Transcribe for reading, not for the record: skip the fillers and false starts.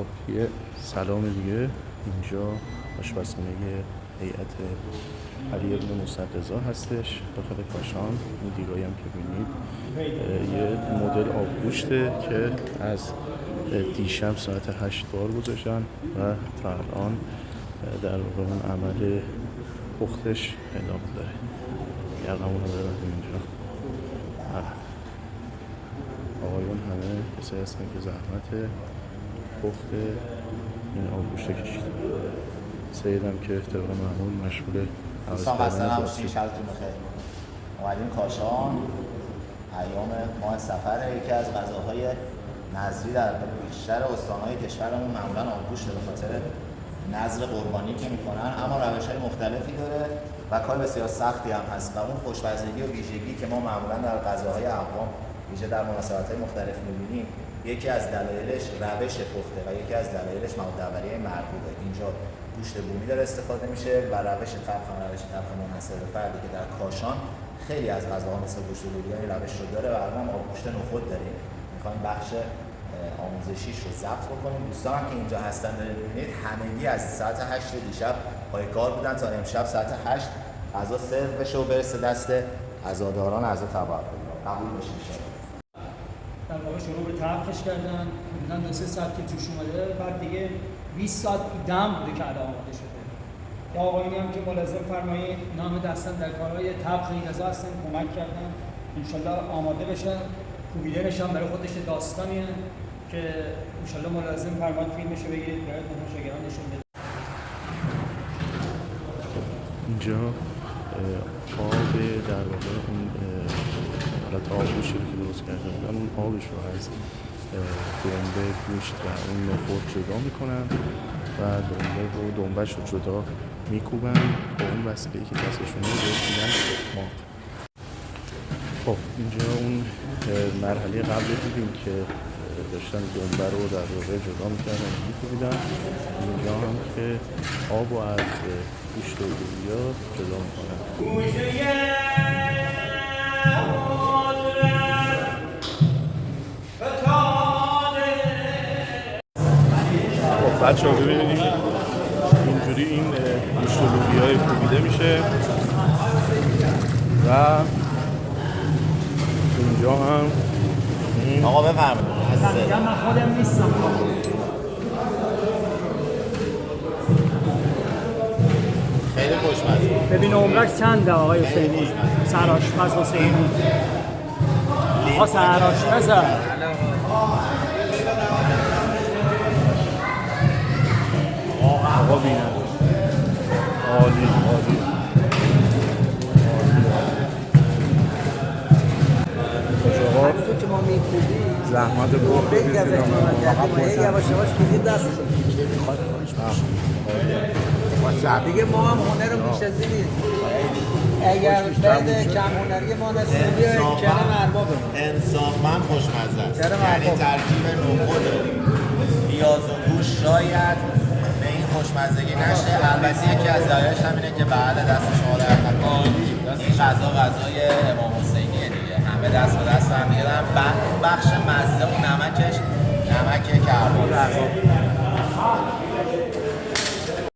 خب یه سلام دیگه. اینجا آشپزخونه هیئت علی ابن موسی رضا هستش داخل کاشان. این دیگایی هم که بینید یه مدل آبگوشته که از دیشب ساعت 8 بار گذاشتن و تا الان در واقع اون عمل پختش ادامه داره. یقمون رو ببریم اینجا. آقایون همه کسایی هستن که زحمت پخت این آبگوشت کشید. سیدم که طبق معمول مشغول دوستان خسته نباشید، شبتون بخیر. اومدیم کاشان، ایام ماه سفر. یکی از غذاهای نظری در بیشتر استان‌های کشورمون معمولا آبگوشت به خاطر نذر قربانی که میکنن، اما روش‌های مختلفی داره و کار بسیار سختی هم هست و اون خوشمزگی و ویژگی که ما معمولا در غذاهای اقوام ویژه در مناسبت‌های مختلف می‌بینیم، یکی از دلایلش روش پخته و یکی از دلایلش مواد اولیه مرغوبه. اینجا گوشت بومی داره استفاده میشه و روش طبخ منحصر به فردی که در کاشان خیلی از غذاها مثل گوشت لوبیا این روش رو داره و الان آبگوشت نخود داریم. می‌خوایم بخش آموزشیش رو ضبط بکنیم. دوستان هم که اینجا هستن دارید می‌بینید همگی از ساعت 8 دیشب پای کار بودن تا امشب ساعت 8 غذا سرو بشه و برسه دست عزاداران اعضا تبرک. قبول بشه ان شاءالله. در واقع شروع به طبخش کردن، حدوداً 2-3 ساعت که جوش اومده، بعد دیگه 20 ساعت دم بوده که الان آماده شده. یا آقایونی هم که ملازم فرمایید نام دستن در کارهای طبخ این غذا هستن، کمک کردن انشالله آماده بشن. کوبیده نشان برای خودش داستانیه که انشالله ملازم فرمایید فیلمشو بگیرید برای تماشاگران نشون بده. اینجا آب در واقع اون حالت آبگوشتی رو که درست کرده بودن اون آبش رو از دنبه، گوشت و اون نخود جدا میکنن و دنبه و دنبهش رو جدا میکوبن با اون وسیله‌ای که دستشونه بهش میگن تخماق. خب اینجا اون مرحله قبلی دیدیم که داشتن دنبه رو در واقع جدا میکردن میکوبیدن. اینجا هم که آب رو از گوشت و لوبیا جدا میکنن. خب بچه ها ببینید اینجوری این گوشت و لوبیا کوبیده میشه و اینجا هم آقا بفرمایید. من خودم نیستم. خیلی خوشمزه. ببین عمرک چنده آقای حسینی؟ سرآشپز حسینی. آقا سرآشپز آقا بینه عالی همینطور که ما میکوبیم زحمت بود بگی از یواش یواش میدید دست دیگه ما هم هنر رو میشزی نیست. اگر بعد کم هنری ما نسیم بیاییم کرم ارباب انصافاً خوشمزه است. یعنی ترکیب نخود پیاز و گوشت شاید به این خوشمزگی نشه. البته یکی از دلایلش همینه که بعد دست شما در این غذای امام حسینیه دیگه، همه دست به دست هم دیگه دارن. بخش مزه و نمکش نمک کربوهیدرات.